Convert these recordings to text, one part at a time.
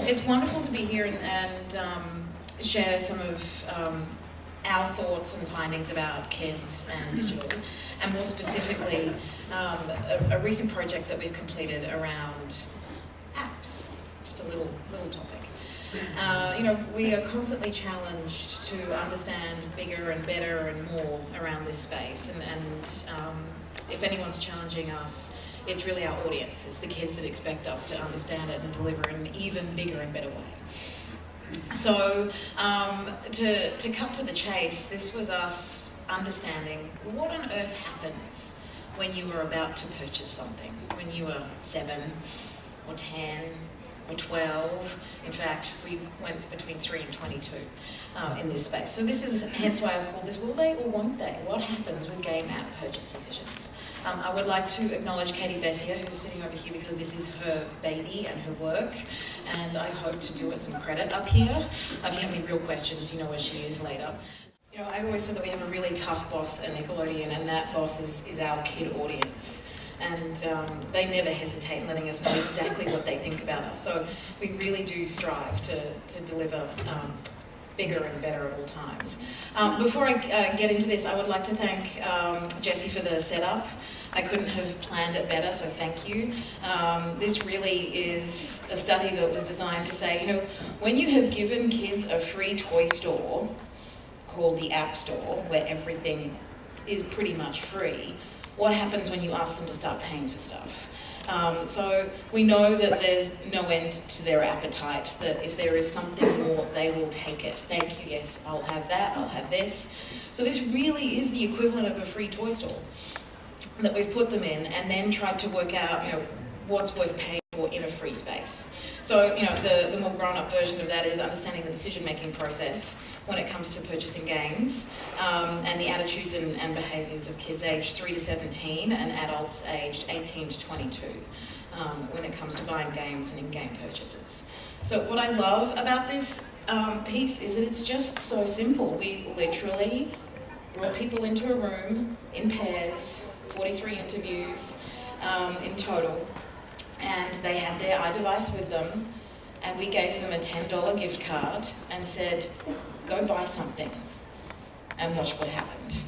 It's wonderful to be here and share some of our thoughts and findings about kids and digital, and more specifically, a recent project that we've completed around apps. Just a little topic. You know, we are constantly challenged to understand bigger and better and more around this space, and if anyone's challenging us, it's really our audience. It's the kids that expect us to understand it and deliver in an even bigger and better way. So, to cut to the chase, this was us understanding what on earth happens when you were about to purchase something, when you were 7 or 10 or 12. In fact, we went between 3 and 22 in this space. So this is hence why I've called this Will They or Won't They? What happens with game app purchase decisions? I would like to acknowledge Katie Bessier, who's sitting over here because this is her baby and her work, and I hope to do it some credit up here. If you have any real questions, you know where she is later. You know, I always said that we have a really tough boss at Nickelodeon, and that boss is our kid audience. And they never hesitate in letting us know exactly what they think about us. So we really do strive to deliver bigger and better at all times. Before I get into this, I would like to thank Jessie for the setup. I couldn't have planned it better, so thank you. This really is a study that was designed to say, you know, when you have given kids a free toy store called the App Store, where everything is pretty much free, what happens when you ask them to start paying for stuff? So we know that there's no end to their appetite, that if there is something more, they will take it. Thank you, yes, I'll have that, I'll have this. So this really is the equivalent of a free toy store that we've put them in, and then tried to work out, you know, what's worth paying for in a free space. So, you know, the more grown-up version of that is understanding the decision-making process when it comes to purchasing games, and the attitudes and behaviours of kids aged 3 to 17 and adults aged 18 to 22 when it comes to buying games and in-game purchases. So what I love about this piece is that it's just so simple. We literally brought people into a room in pairs, 43 interviews in total, and they had their iDevice with them, and we gave them a $10 gift card and said, go buy something and watch what happened.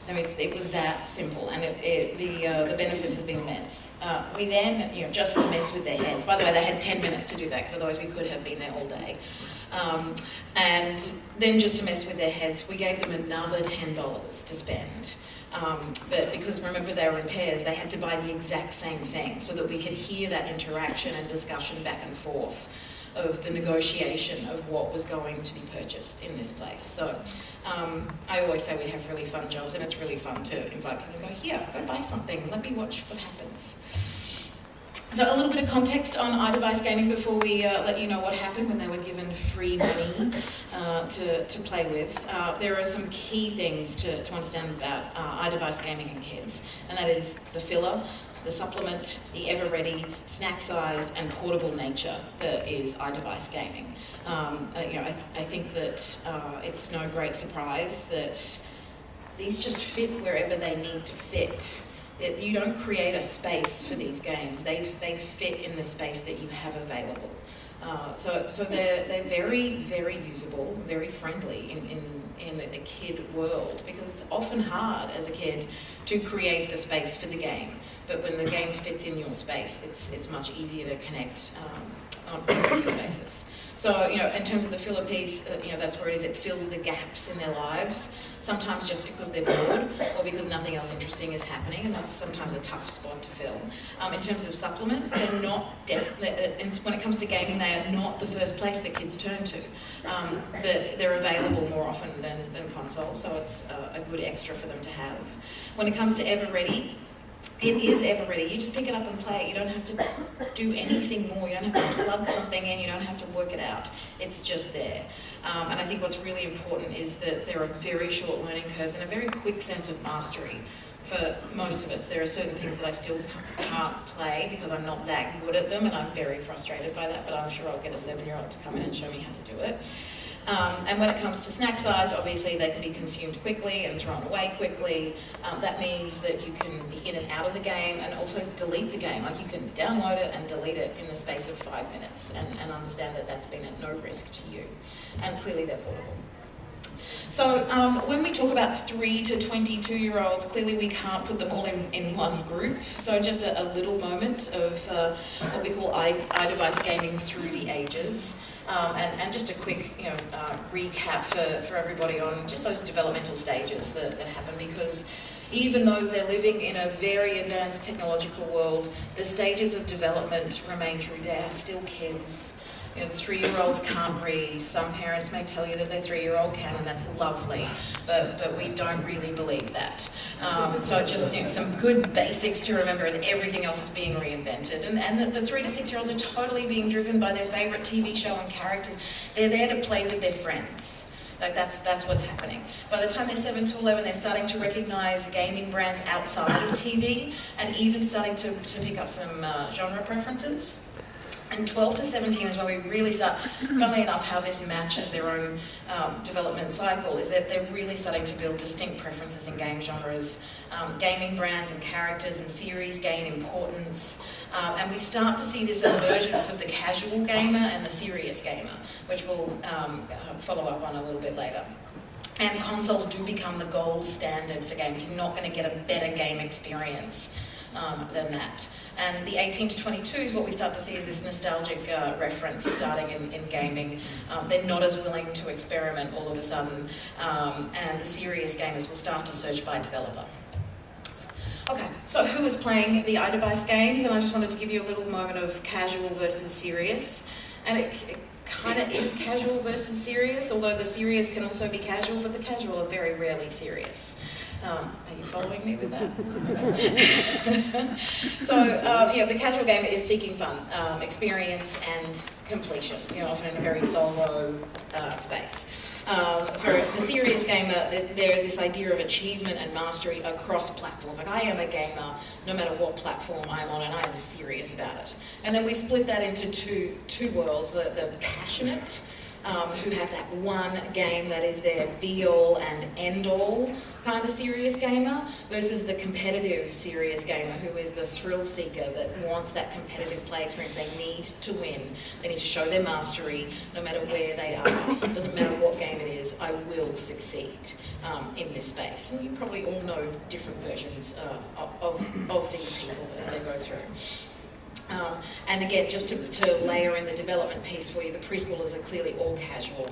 I mean, it was that simple, and the benefit has been immense. We then, you know, just to mess with their heads, by the way, they had 10 minutes to do that, because otherwise we could have been there all day. And then just to mess with their heads, we gave them another $10 to spend. But because remember they were in pairs, they had to buy the exact same thing so that we could hear that interaction and discussion back and forth of the negotiation of what was going to be purchased in this place. So I always say we have really fun jobs, and it's really fun to invite people to go, here, go buy something, let me watch what happens. So a little bit of context on iDevice gaming before we let you know what happened when they were given free money to play with. There are some key things to understand about iDevice gaming and kids, and that is the filler, the supplement, the ever-ready, snack-sized and portable nature that is iDevice gaming. You know, I think that it's no great surprise that these just fit wherever they need to fit. That you don't create a space for these games; they fit in the space that you have available. So they're very, very usable, very friendly in a kid world, because it's often hard as a kid to create the space for the game. But when the game fits in your space, it's much easier to connect on a regular basis. So, you know, in terms of the filler piece, you know, that's where it is. It fills the gaps in their lives, sometimes just because they're bored or because nothing else interesting is happening, and that's sometimes a tough spot to fill. In terms of supplement, they're not, and when it comes to gaming, they are not the first place that kids turn to, but they're available more often than console, so it's a good extra for them to have. When it comes to Ever Ready, it is ever ready. You just pick it up and play it. You don't have to do anything more. You don't have to plug something in. You don't have to work it out. It's just there. And I think what's really important is that there are very short learning curves and a very quick sense of mastery for most of us. There are certain things that I still can't play because I'm not that good at them, and I'm very frustrated by that, but I'm sure I'll get a 7-year-old to come in and show me how to do it. And when it comes to snack size, obviously they can be consumed quickly and thrown away quickly. That means that you can be in and out of the game and also delete the game. Like you can download it and delete it in the space of 5 minutes and understand that that's been at no risk to you. And clearly they're portable. So when we talk about 3 to 22-year-olds, clearly we can't put them all in one group. So just a little moment of what we call iDevice gaming through the ages. And just a quick recap for everybody on just those developmental stages that happen, because even though they're living in a very advanced technological world, the stages of development remain true. They are still kids. The 3-year-olds can't read. Some parents may tell you that their 3-year-old can, and that's lovely, but we don't really believe that. So just some good basics to remember as everything else is being reinvented, and the 3 to 6-year-olds are totally being driven by their favourite TV show and characters. They're there to play with their friends. Like that's what's happening. By the time they're 7 to 11, they're starting to recognise gaming brands outside of TV, and even starting to pick up some genre preferences. And 12 to 17 is when we really start, funnily enough, how this matches their own development cycle, is that they're really starting to build distinct preferences in game genres. Gaming brands and characters and series gain importance. And we start to see this emergence of the casual gamer and the serious gamer, which we'll follow up on a little bit later. And consoles do become the gold standard for games. You're not going to get a better game experience than that. And the 18 to 22s, what we start to see is this nostalgic reference starting in gaming. They're not as willing to experiment all of a sudden, and the serious gamers will start to search by developer. Okay, so who is playing the iDevice games? And I just wanted to give you a little moment of casual versus serious. And it kind of is casual versus serious, although the serious can also be casual, but the casual are very rarely serious. Are you following me with that? So, the casual gamer is seeking fun, experience, and completion, often in a very solo space. For the serious gamer, there's this idea of achievement and mastery across platforms. Like, I am a gamer no matter what platform I'm on, and I am serious about it. And then we split that into two worlds, the passionate, who have that one game that is their be-all and end-all kind of serious gamer, versus the competitive serious gamer, who is the thrill seeker that wants that competitive play experience. They need to win. They need to show their mastery no matter where they are. It doesn't matter what game it is, I will succeed in this space. And you probably all know different versions of these people as they go through. And again, just to layer in the development piece for you, the preschoolers are clearly all casual.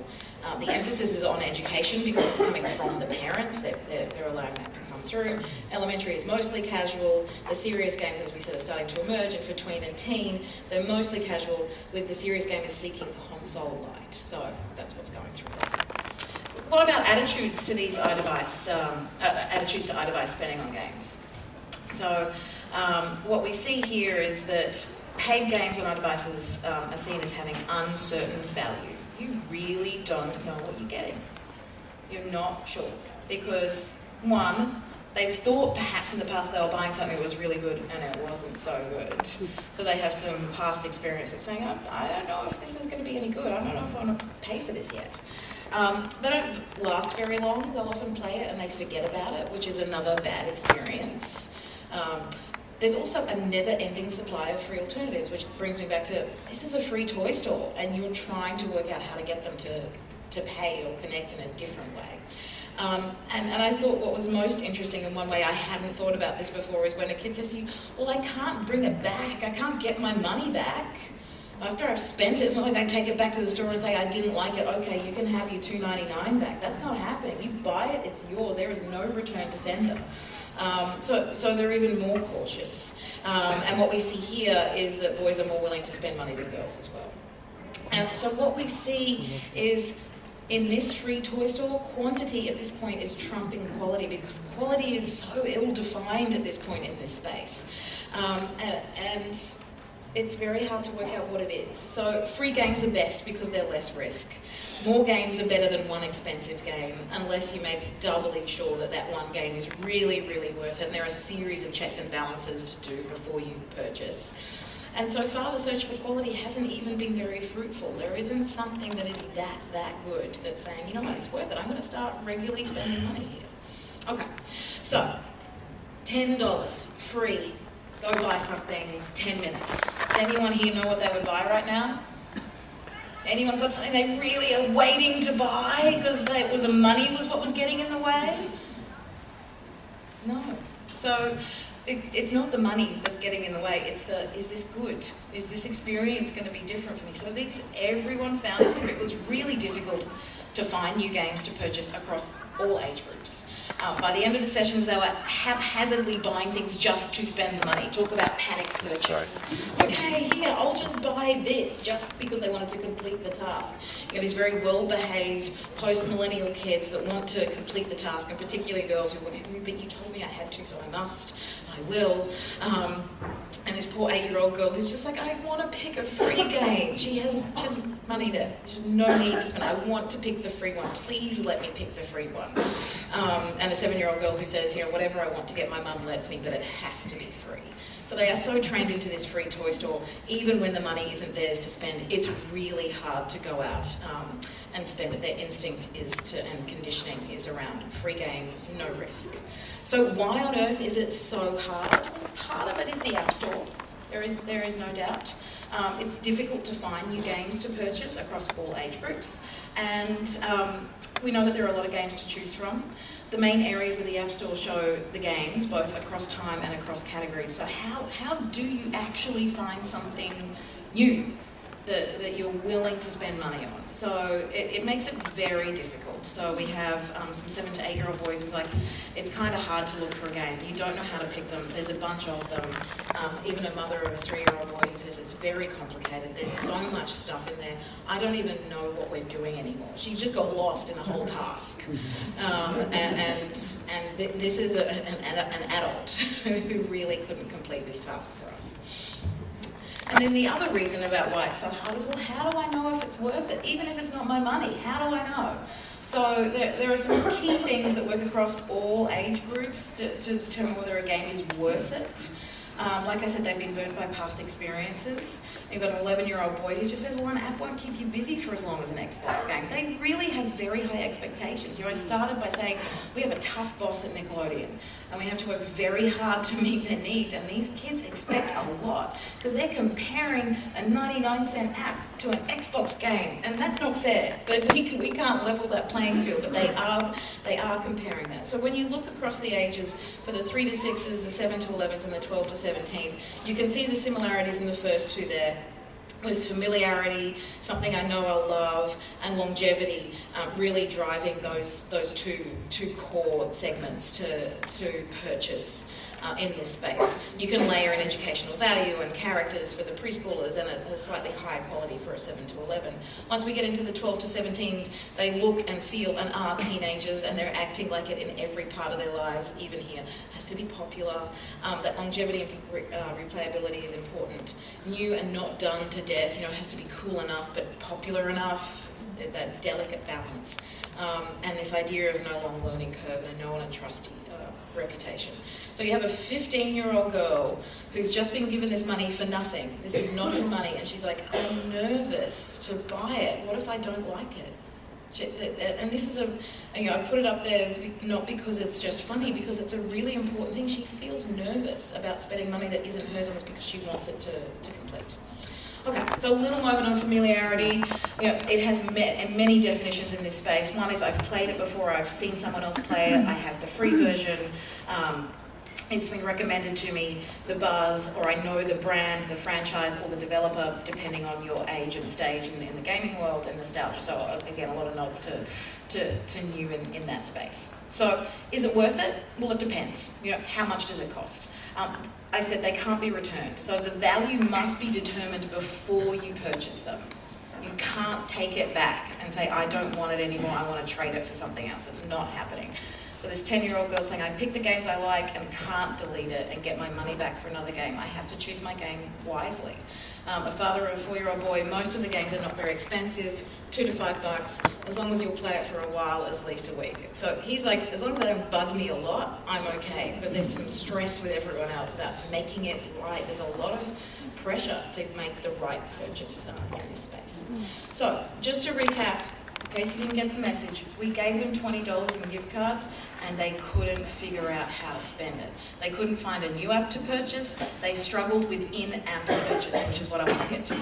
The emphasis is on education because it's coming from the parents. They're allowing that to come through. Elementary is mostly casual. The serious games, as we said, are starting to emerge. And for tween and teen, they're mostly casual, with the serious gamers seeking console light. So that's what's going through there. What about attitudes to these iDevice, attitudes to iDevice spending on games? So what we see here is that paid games on iDevices are seen as having uncertain value. You really don't know what you're getting. You're not sure. Because, one, they've thought perhaps in the past they were buying something that was really good and it wasn't so good. So they have some past experiences saying, I don't know if this is going to be any good. I don't know if I want to pay for this yet. They don't last very long. They'll often play it and they forget about it, which is another bad experience. There's also a never-ending supply of free alternatives, which brings me back to, this is a free toy store, and you're trying to work out how to get them to pay or connect in a different way. And I thought what was most interesting, in one way I hadn't thought about this before, is when a kid says to you, well, I can't bring it back, I can't get my money back. After I've spent it, it's not like I take it back to the store and say, I didn't like it, okay, you can have your $2.99 back. That's not happening. You buy it, it's yours. There is no return to sender. So they're even more cautious. And what we see here is that boys are more willing to spend money than girls as well. And so what we see is, in this free toy store, quantity at this point is trumping quality, because quality is so ill-defined at this point in this space. And it's very hard to work out what it is. So free games are best because they're less risk. More games are better than one expensive game, unless you may be doubly sure that that one game is really, really worth it, and there are a series of checks and balances to do before you purchase. And so far the search for quality hasn't even been very fruitful. There isn't something that is that good that's saying, you know what, it's worth it. I'm going to start regularly spending money here. Okay, so $10, free, go buy something, 10 minutes. Does anyone here know what they would buy right now? Anyone got something they really are waiting to buy because the money was what was getting in the way? No. So it's not the money that's getting in the way, it's is this good? Is this experience going to be different for me? So everyone found it was really difficult to find new games to purchase across all age groups. By the end of the sessions, they were haphazardly buying things just to spend the money. Talk about panic purchase. Okay, here, I'll just buy this, just because they wanted to complete the task. You know, these very well-behaved post-millennial kids that want to complete the task, and particularly girls who want to, but you told me I had to, so I must, I will. And this poor 8-year-old girl who's just like, I want to pick a free game. She has money there. There's no need to spend. I want to pick the free one. Please let me pick the free one. And a 7-year-old girl who says, you know, whatever I want to get, my mum lets me, but it has to be free. So they are so trained into this free toy store, even when the money isn't theirs to spend, it's really hard to go out and spend it. Their instinct and conditioning is around free game, no risk. So why on earth is it so hard? Part of it is the App Store. There is no doubt. It's difficult to find new games to purchase across all age groups. And we know that there are a lot of games to choose from. The main areas of the App Store show the games, both across time and across categories. So how do you actually find something new that you're willing to spend money on? So it makes it very difficult. So we have some 7 to 8-year-old boys who's like, it's kind of hard to look for a game. You don't know how to pick them. There's a bunch of them. Even a mother of a 3-year-old boy who says it's very complicated. There's so much stuff in there. I don't even know what we're doing anymore. She just got lost in the whole task. This is an adult who really couldn't complete this task for us. And then the other reason about why it's so hard is, well, how do I know if it's worth it? Even if it's not my money, how do I know? So there are some key things that work across all age groups to determine whether a game is worth it. Like I said, they've been burnt by past experiences. You've got an 11-year-old boy who just says, well, an app won't keep you busy for as long as an Xbox game. They really had very high expectations. You know, I started by saying, we have a tough boss at Nickelodeon, and we have to work very hard to meet their needs, and these kids expect a lot, because they're comparing a 99-cent app to an Xbox game, and that's not fair. But we can't level that playing field, but they are comparing that. So when you look across the ages, for the 3 to 6s, the 7 to 11s, and the 12 to 17, you can see the similarities in the first two there, with familiarity, something I know I'll love, and longevity really driving those two core segments to purchase in this space. You can layer in educational value and characters for the preschoolers, and a slightly higher quality for a 7 to 11. Once we get into the 12 to 17s, they look and feel and are teenagers, and they're acting like it in every part of their lives, even here. It has to be popular. That longevity and replayability is important. New and not done to death. You know, it has to be cool enough, but popular enough. That delicate balance. And this idea of no long learning curve and a known and trusty reputation. So you have a 15-year-old girl who's just been given this money for nothing. This is not her money, and she's like, I'm nervous to buy it. What if I don't like it? And this is I put it up there not because it's just funny, because it's a really important thing. She feels nervous about spending money that isn't hers on this because she wants it to complete. Okay, so a little moment on familiarity. You know, it has many definitions in this space. One is I've played it before, I've seen someone else play it, I have the free version, it's been recommended to me, the buzz, or I know the brand, the franchise, or the developer, depending on your age and stage in the gaming world, and nostalgia. So again, a lot of nods to new in that space. So is it worth it? Well, it depends. You know, how much does it cost? I said they can't be returned. So the value must be determined before you purchase them. You can't take it back and say, I don't want it anymore, I want to trade it for something else. That's not happening. So this 10-year-old girl saying, I pick the games I like and can't delete it and get my money back for another game. I have to choose my game wisely. a father of a 4-year-old boy. Most of the games are not very expensive, $2 to $5, as long as you'll play it for a while, at least a week. So he's like, as long as they don't bug me a lot, I'm okay. But there's some stress with everyone else about making it right. There's a lot of pressure to make the right purchase in this space. So just to recap, in case you didn't get the message, we gave them $20 in gift cards and they couldn't figure out how to spend it. They couldn't find a new app to purchase. They struggled with in-app purchase, which is what I want to get to.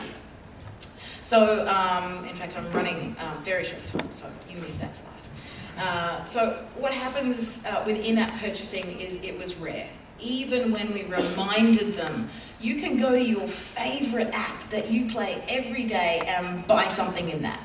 So, in fact, I'm running very short time, so you missed that slide. So what happens with in-app purchasing is it was rare. Even when we reminded them, you can go to your favorite app that you play every day and buy something in that.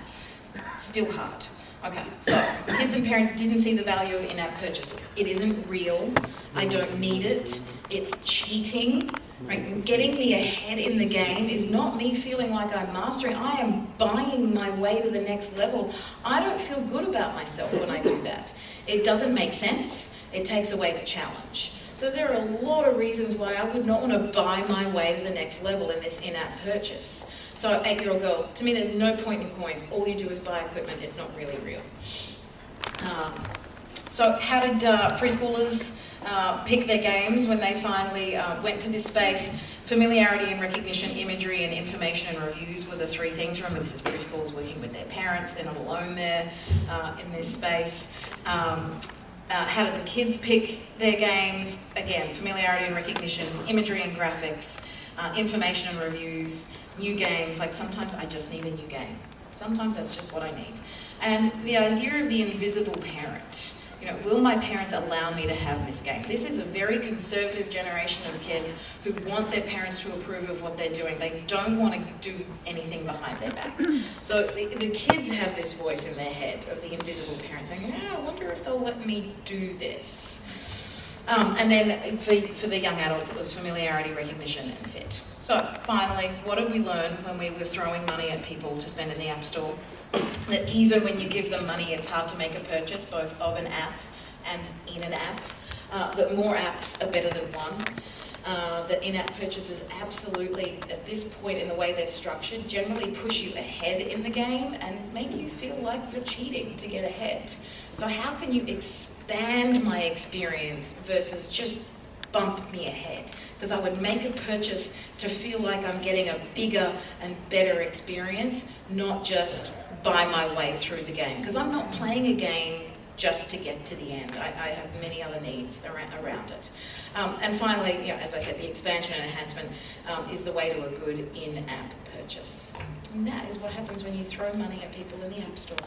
Still hard. Okay, so kids and parents didn't see the value of in-app purchases. It isn't real. I don't need it. It's cheating. Right? Getting me ahead in the game is not me feeling like I'm mastering. I am buying my way to the next level. I don't feel good about myself when I do that. It doesn't make sense. It takes away the challenge. So there are a lot of reasons why I would not want to buy my way to the next level in this in-app purchase. So 8-year-old girl, to me there's no point in coins. All you do is buy equipment. It's not really real. So how did preschoolers pick their games when they finally went to this space? Familiarity and recognition, imagery and information and reviews were the 3 things. Remember, this is preschoolers working with their parents. They're not alone there in this space. How did the kids pick their games? Again, familiarity and recognition, imagery and graphics, information and reviews, new games. Like sometimes I just need a new game. Sometimes that's just what I need. And the idea of the invisible parent. You know, will my parents allow me to have this game? This is a very conservative generation of kids who want their parents to approve of what they're doing. They don't want to do anything behind their back. So the kids have this voice in their head of the invisible parent saying, I wonder if they'll let me do this. And then for the young adults, it was familiarity, recognition, and fit. So finally, what did we learn when we were throwing money at people to spend in the App Store? That even when you give them money, it's hard to make a purchase, both of an app and in an app. That more apps are better than one. That in-app purchases absolutely, at this point in the way they're structured, generally push you ahead in the game and make you feel like you're cheating to get ahead. So how can you expand my experience versus just bump me ahead? Because I would make a purchase to feel like I'm getting a bigger and better experience, not just buy my way through the game. Because I'm not playing a game just to get to the end. I have many other needs around it. And finally, you know, as I said, the expansion and enhancement is the way to a good in-app purchase. And that is what happens when you throw money at people in the App Store.